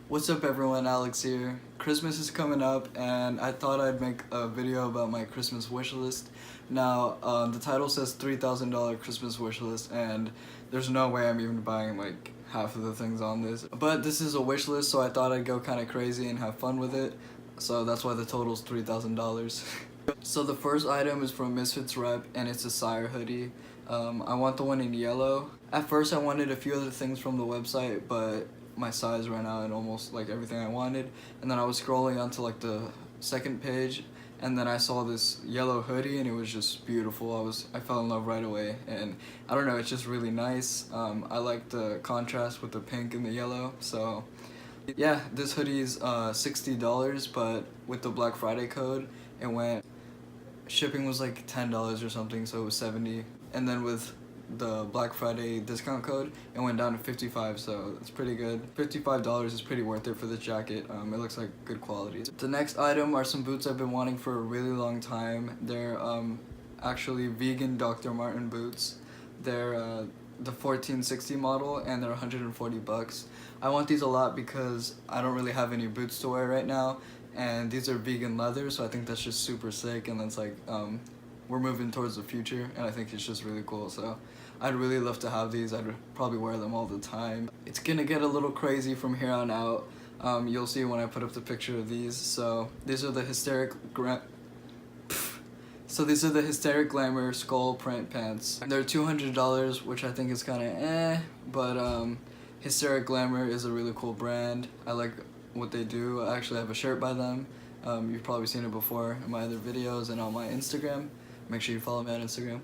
What's up everyone, Alex here. Christmas is coming up and I thought I'd make a video about my Christmas wish list. Now, the title says $3,000 Christmas wish list and there's no way I'm even buying like half of the things on this. But this is a wish list, so I thought I'd go kind of crazy and have fun with it. So that's why the total's $3,000. So the first item is from Misfits Rep and it's a Sire hoodie. I want the one in yellow. At first I wanted a few other things from the website, but my size ran out and almost like everything I wanted. And then I was scrolling onto like the second page and then I saw this yellow hoodie and it was just beautiful. I fell in love right away, and I don't know, it's just really nice. I like the contrast with the pink and the yellow. So yeah, this hoodie is $60, but with the Black Friday code it went, shipping was like $10 or something, so it was $70. And then with the Black Friday discount code it went down to $55, so it's pretty good. $55 is pretty worth it for this jacket. It looks like good quality. The next item are some boots I've been wanting for a really long time. They're actually vegan Dr. Martin boots. They're the 1460 model and they're 140 bucks. I want these a lot because I don't really have any boots to wear right now, and these are vegan leather, so I think that's just super sick. And it's like we're moving towards the future and I think it's just really cool. So I'd really love to have these. I'd probably wear them all the time. It's gonna get a little crazy from here on out. You'll see when I put up the picture of these. So these are the Hysteric Glamour skull print pants. They're $200, which I think is kind of but Hysteric Glamour is a really cool brand. I like what they do. I actually have a shirt by them. You've probably seen it before in my other videos and on my Instagram. Make sure you follow me on Instagram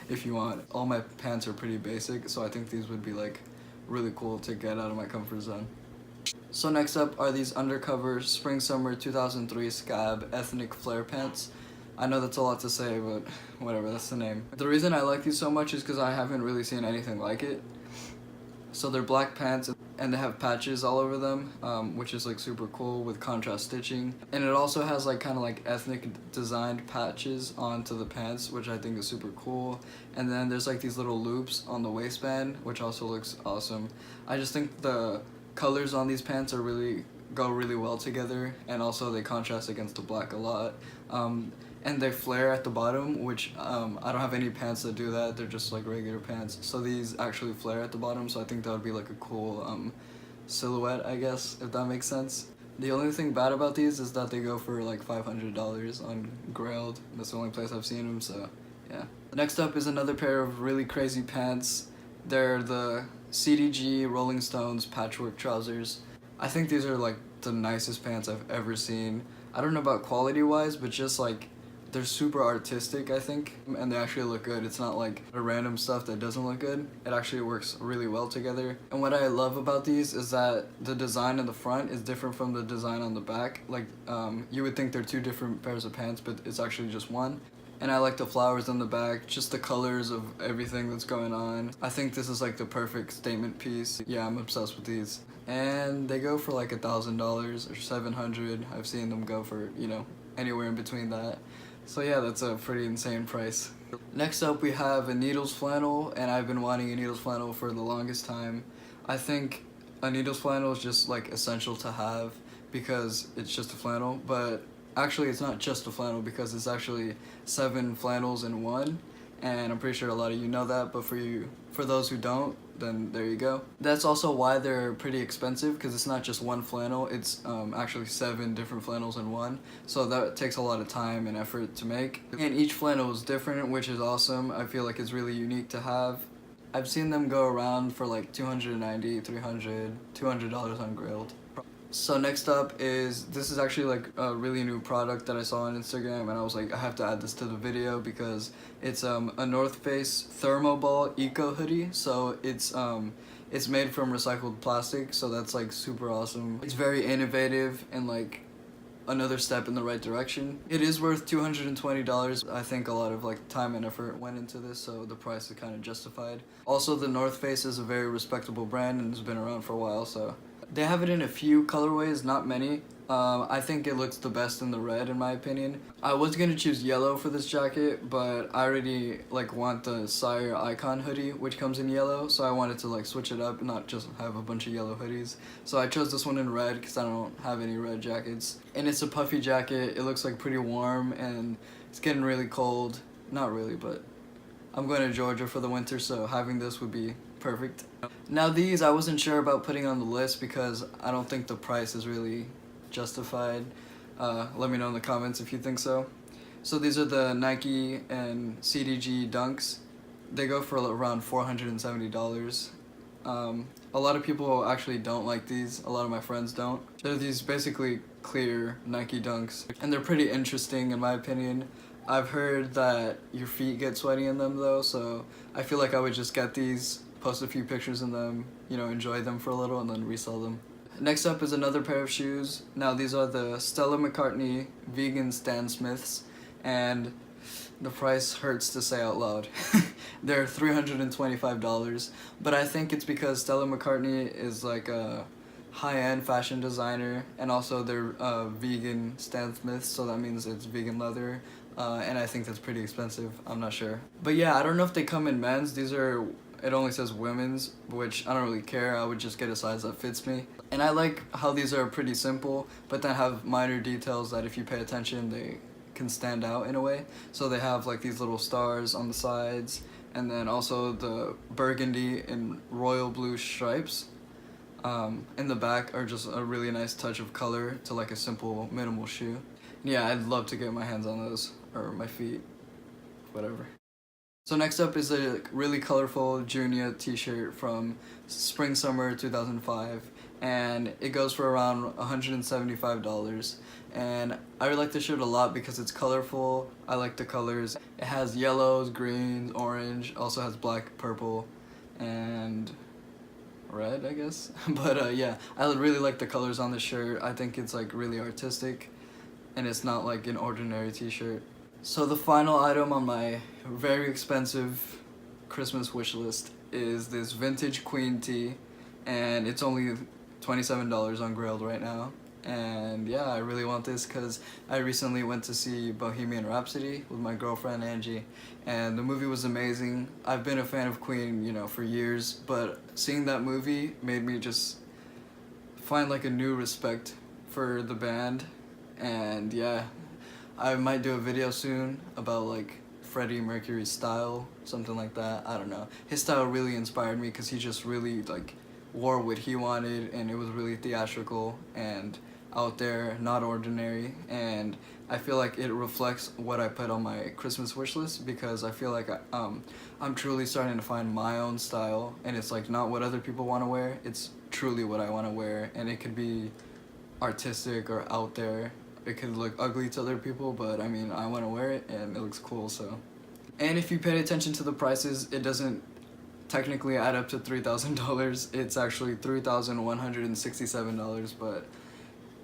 if you want. All my pants are pretty basic, so I think these would be like really cool to get out of my comfort zone. So next up are these Undercover Spring Summer 2003 Scab Ethnic Flare pants. I know that's a lot to say, but whatever, that's the name. The reason I like these so much is because I haven't really seen anything like it. So they're black pants and they have patches all over them, which is like super cool with contrast stitching. And it also has like kind of like ethnic designed patches onto the pants, which I think is super cool. And then there's like these little loops on the waistband, which also looks awesome. I just think the colors on these pants are go really well together, and also they contrast against the black a lot. And they flare at the bottom, which I don't have any pants that do that. They're just like regular pants. So these actually flare at the bottom, so I think that would be like a cool silhouette, I guess, if that makes sense. The only thing bad about these is that they go for like $500 on Grailed. That's the only place I've seen them, so yeah. Next up is another pair of really crazy pants. They're the CDG Rolling Stones patchwork trousers. I think these are like the nicest pants I've ever seen. I don't know about quality wise, but just like they're super artistic, I think, and they actually look good. It's not like a random stuff that doesn't look good. It actually works really well together. And what I love about these is that the design in the front is different from the design on the back. Like, you would think they're two different pairs of pants, but it's actually just one. And I like the flowers on the back, just the colors of everything that's going on. I think this is like the perfect statement piece. Yeah, I'm obsessed with these. And they go for like $1,000 or $700. I've seen them go for, you know, anywhere in between that. So yeah, that's a pretty insane price. Next up we have a Needles flannel, and I've been wanting a Needles flannel for the longest time. I think a Needles flannel is just like essential to have because it's just a flannel, but actually it's not just a flannel because it's actually 7 flannels in one, and I'm pretty sure a lot of you know that, but for those who don't, then there you go. That's also why they're pretty expensive, because it's not just one flannel, it's actually 7 different flannels in one, so that takes a lot of time and effort to make. And each flannel is different, which is awesome. I feel like it's really unique to have. I've seen them go around for like $290, $300, $200 on Grailed. So next up is, this is actually like a really new product that I saw on Instagram, and I was like, I have to add this to the video because it's a North Face Thermoball Eco hoodie. So it's made from recycled plastic, so that's like super awesome. It's very innovative and like another step in the right direction. It is worth $220. I think a lot of like time and effort went into this, so the price is kind of justified. Also, the North Face is a very respectable brand and has been around for a while, so they have it in a few colorways, not many, I think it looks the best in the red in my opinion. I was gonna choose yellow for this jacket, but I already like want the Sire Icon hoodie, which comes in yellow, so I wanted to like switch it up and not just have a bunch of yellow hoodies. So I chose this one in red because I don't have any red jackets. And it's a puffy jacket. It looks like pretty warm and it's getting really cold. Not really, but I'm going to Georgia for the winter, so having this would be perfect. Now these I wasn't sure about putting on the list because I don't think the price is really justified. Let me know in the comments if you think so. So these are the Nike and CDG Dunks. They go for around $470. A lot of people actually don't like these. A lot of my friends don't. They're these basically clear Nike Dunks, and they're pretty interesting in my opinion. I've heard that your feet get sweaty in them though, so I feel like I would just get these, post a few pictures in them, you know, enjoy them for a little and then resell them. Next up is another pair of shoes. Now these are the Stella McCartney Vegan Stan Smiths, and the price hurts to say out loud. They're $325, but I think it's because Stella McCartney is like a high-end fashion designer, and also they're vegan Stan Smiths, so that means it's vegan leather, and I think that's pretty expensive. I'm not sure. But yeah, I don't know if they come in men's. These are, it only says women's, which I don't really care. I would just get a size that fits me. And I like how these are pretty simple, but then have minor details that if you pay attention, they can stand out in a way. So they have like these little stars on the sides, and then also the burgundy and royal blue stripes in the back are just a really nice touch of color to like a simple minimal shoe. Yeah, I'd love to get my hands on those, or my feet, whatever. So next up is a really colorful Junior t-shirt from Spring Summer 2005, and it goes for around $175. And I really like this shirt a lot because it's colorful. I like the colors. It has yellows, greens, orange, also has black, purple, and red, I guess. But yeah, I really like the colors on the shirt. I think it's like really artistic, and it's not like an ordinary t-shirt. So the final item on my very expensive Christmas wish list is this vintage Queen tee, and it's only $27 on Grailed right now. And yeah, I really want this because I recently went to see Bohemian Rhapsody with my girlfriend Angie, and the movie was amazing. I've been a fan of Queen, you know, for years, but seeing that movie made me just find like a new respect for the band. And yeah, I might do a video soon about like Freddie Mercury's style, something like that. I don't know. His style really inspired me because he just really like wore what he wanted, and it was really theatrical and out there, not ordinary. And I feel like it reflects what I put on my Christmas wish list, because I feel like I'm truly starting to find my own style, and it's like not what other people want to wear, it's truly what I want to wear. And it could be artistic or out there. It could look ugly to other people, but I mean, I want to wear it and it looks cool, so. And if you paid attention to the prices, it doesn't technically add up to $3,000. It's actually $3,167, but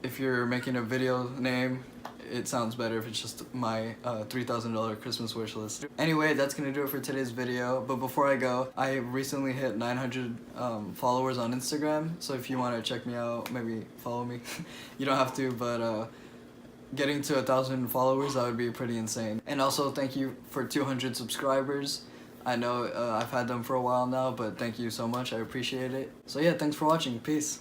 if you're making a video name, it sounds better if it's just my $3,000 Christmas wish list. Anyway, that's gonna do it for today's video, but before I go, I recently hit 900 followers on Instagram, so if you want to check me out, maybe follow me. You don't have to, but getting to 1,000 followers, that would be pretty insane. And also, thank you for 200 subscribers. I know I've had them for a while now, but thank you so much, I appreciate it. So yeah, thanks for watching, peace.